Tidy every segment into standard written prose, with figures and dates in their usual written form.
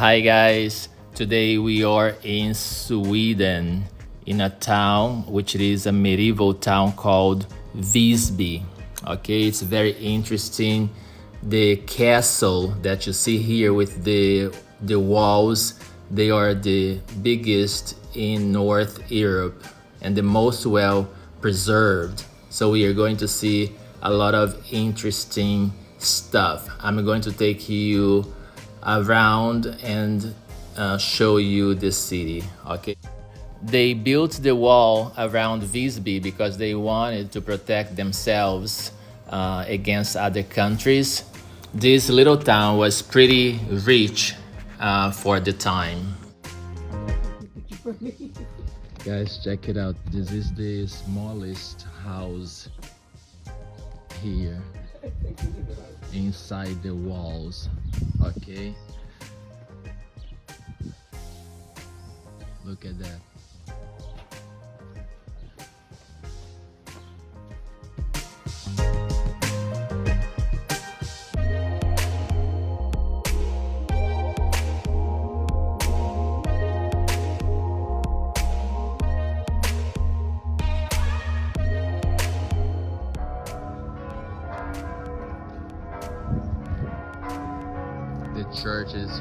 Hi guys, today we are in Sweden in a town which is a medieval town called Visby. Okay, it's very interesting. The castle that you see here with the walls, they are the biggest in North Europe and the most well preserved. So we are going to see a lot of interesting stuff. I'm going to take you around and show you the city. Okay, they built the wall around Visby because they wanted to protect themselves against other countries. This little town was pretty rich for the time. Guys, check it out. This is the smallest house here inside the walls. Okay, look at that. The church is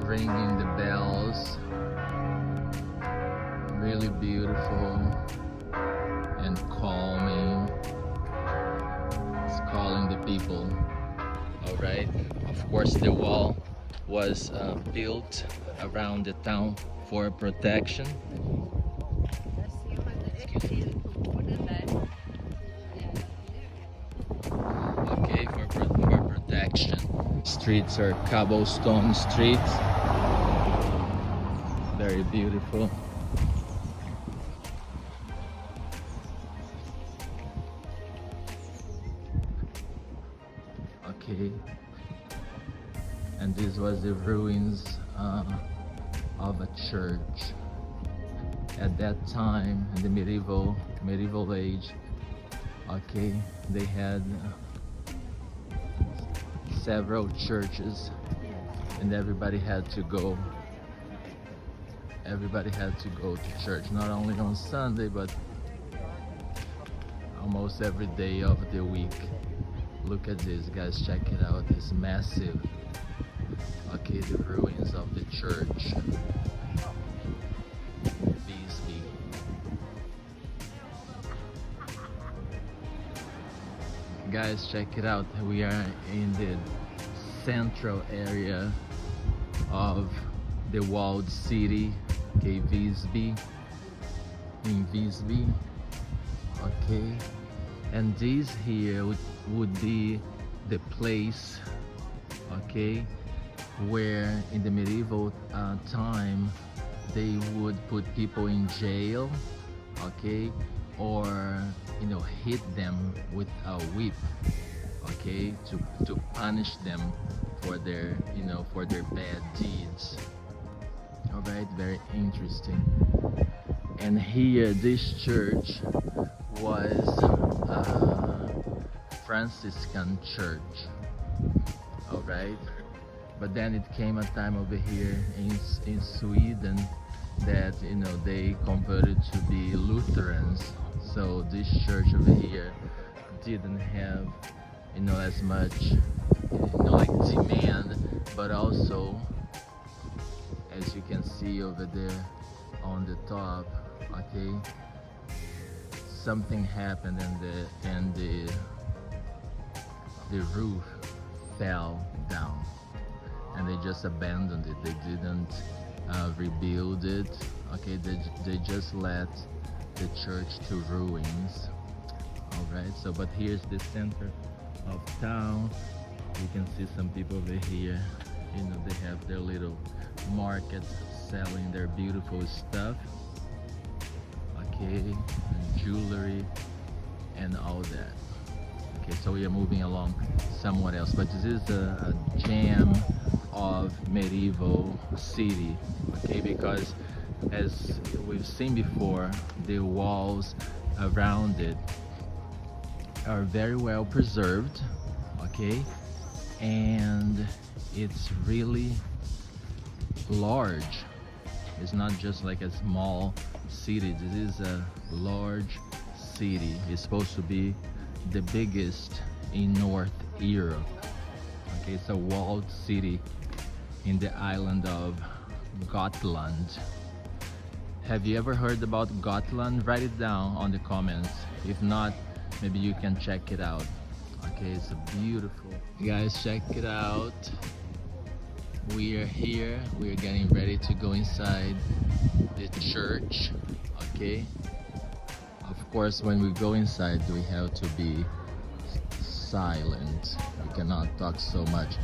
ringing the bells. Really beautiful and calming. It's calling the people. All right. Of course, the wall was built around the town for protection. Okay, for protection. Streets are cobblestone streets. Very beautiful. Okay, and this was the ruins of a church. At that time, in the medieval age, okay, they had several churches, and everybody had to go to church, not only on Sunday but almost every day of the week. Look at this, guys, check it out. It's massive. Okay, the ruins of the church. Visby. Guys, check it out. We are in the central area of the walled city. Okay, Visby. In Visby. Okay, and this here would be the place, okay, where in the medieval time they would put people in jail, okay, or hit them with a whip, okay, to punish them for their for their bad deeds. All right, very interesting. And here, this church was Franciscan church. All right, but then it came a time over here in Sweden that they converted to be Lutherans. So this church over here didn't have as much like demand, but also, as you can see over there on the top, okay, something happened and the roof fell down, and they just abandoned it. They didn't rebuild it. Okay, they just let the church to ruins. All right, so but here's the center of town. You can see some people over here. They have their little markets selling their beautiful stuff. Okay, and jewelry and all that. Okay, so we are moving along somewhere else, but this is a gem of medieval city. Okay, because as we've seen before, the walls around it are very well preserved. Okay, and it's really large. It's not just like a small city. This is a large city. It's supposed to be the biggest in North Europe. Okay, it's a walled city in the island of Gotland. Have you ever heard about Gotland? Write it down on the comments. If not, maybe you can check it out. Okay, it's a beautiful. Guys, check it out. We are here. We are getting ready to go inside the church. Okay. Of course, when we go inside, we have to be silent. We cannot talk so much.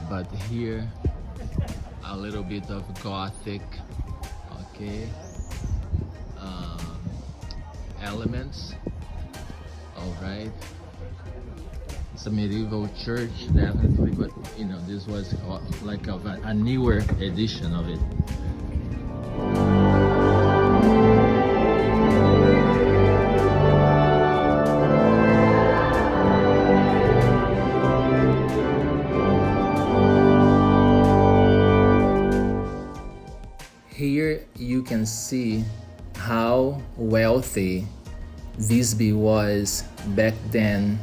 But here, a little bit of Gothic. Okay. Elements. All right. It's a medieval church, definitely, but you know, this was like a newer edition of it. Here you can see how wealthy Visby was back then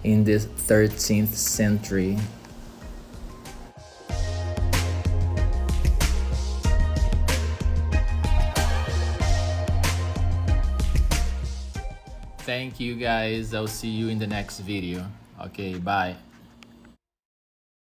in the 13th century. Thank you guys. I'll see you in the next video. Okay, bye.